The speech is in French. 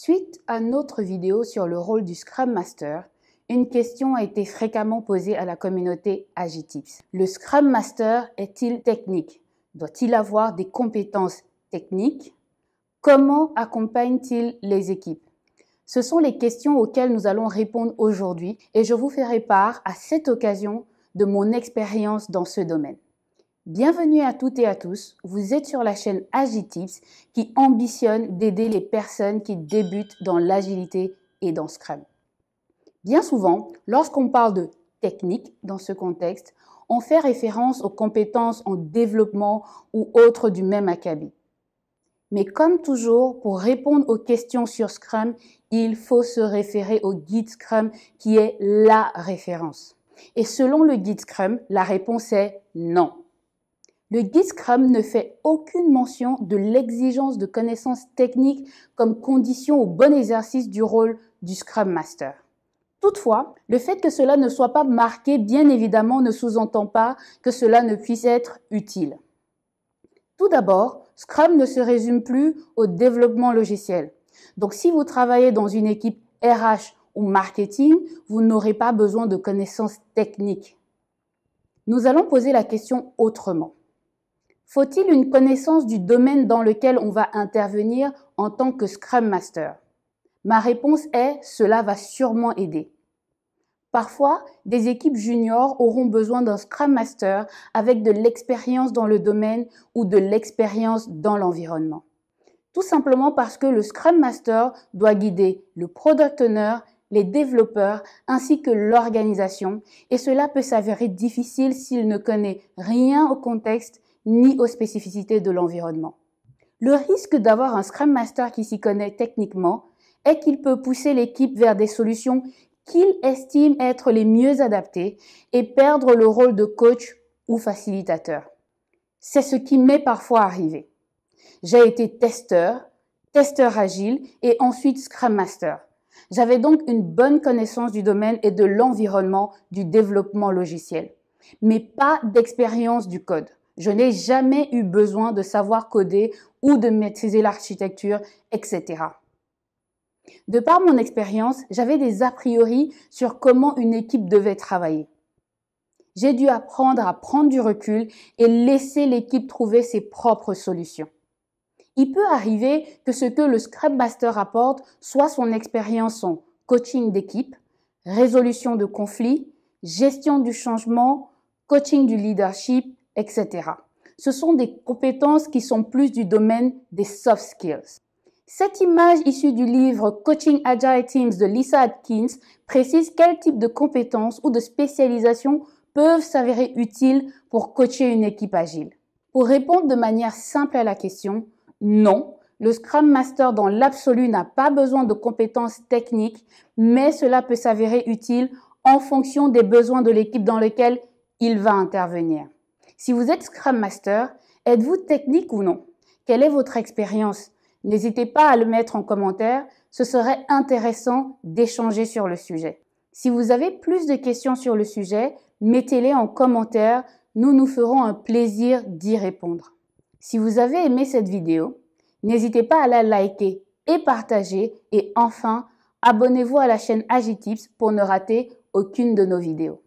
Suite à notre vidéo sur le rôle du Scrum Master, une question a été fréquemment posée à la communauté Agitips. Le Scrum Master est-il technique? Doit-il avoir des compétences techniques? Comment accompagne-t-il les équipes? Ce sont les questions auxquelles nous allons répondre aujourd'hui et je vous ferai part à cette occasion de mon expérience dans ce domaine. Bienvenue à toutes et à tous, vous êtes sur la chaîne Agitips qui ambitionne d'aider les personnes qui débutent dans l'agilité et dans Scrum. Bien souvent, lorsqu'on parle de technique dans ce contexte, on fait référence aux compétences en développement ou autres du même acabit. Mais comme toujours, pour répondre aux questions sur Scrum, il faut se référer au guide Scrum qui est la référence. Et selon le guide Scrum, la réponse est non. Le guide Scrum ne fait aucune mention de l'exigence de connaissances techniques comme condition au bon exercice du rôle du Scrum Master. Toutefois, le fait que cela ne soit pas marqué, bien évidemment, ne sous-entend pas que cela ne puisse être utile. Tout d'abord, Scrum ne se résume plus au développement logiciel. Donc, si vous travaillez dans une équipe RH ou marketing, vous n'aurez pas besoin de connaissances techniques. Nous allons poser la question autrement. Faut-il une connaissance du domaine dans lequel on va intervenir en tant que Scrum Master? Ma réponse est « cela va sûrement aider ». Parfois, des équipes juniors auront besoin d'un Scrum Master avec de l'expérience dans le domaine ou de l'expérience dans l'environnement. Tout simplement parce que le Scrum Master doit guider le Product Owner, les développeurs ainsi que l'organisation et cela peut s'avérer difficile s'il ne connaît rien au contexte ni aux spécificités de l'environnement. Le risque d'avoir un Scrum Master qui s'y connaît techniquement est qu'il peut pousser l'équipe vers des solutions qu'il estime être les mieux adaptées et perdre le rôle de coach ou facilitateur. C'est ce qui m'est parfois arrivé. J'ai été testeur agile et ensuite Scrum Master. J'avais donc une bonne connaissance du domaine et de l'environnement du développement logiciel, mais pas d'expérience du code. Je n'ai jamais eu besoin de savoir coder ou de maîtriser l'architecture, etc. De par mon expérience, j'avais des a priori sur comment une équipe devait travailler. J'ai dû apprendre à prendre du recul et laisser l'équipe trouver ses propres solutions. Il peut arriver que ce que le Scrum Master apporte soit son expérience en coaching d'équipe, résolution de conflits, gestion du changement, coaching du leadership, etc. Ce sont des compétences qui sont plus du domaine des soft skills. Cette image issue du livre Coaching Agile Teams de Lisa Atkins précise quel type de compétences ou de spécialisation peuvent s'avérer utiles pour coacher une équipe agile. Pour répondre de manière simple à la question, non, le Scrum Master dans l'absolu n'a pas besoin de compétences techniques, mais cela peut s'avérer utile en fonction des besoins de l'équipe dans laquelle il va intervenir. Si vous êtes Scrum Master, êtes-vous technique ou non? Quelle est votre expérience? N'hésitez pas à le mettre en commentaire, ce serait intéressant d'échanger sur le sujet. Si vous avez plus de questions sur le sujet, mettez-les en commentaire, nous nous ferons un plaisir d'y répondre. Si vous avez aimé cette vidéo, n'hésitez pas à la liker et partager et enfin, abonnez-vous à la chaîne Agitips pour ne rater aucune de nos vidéos.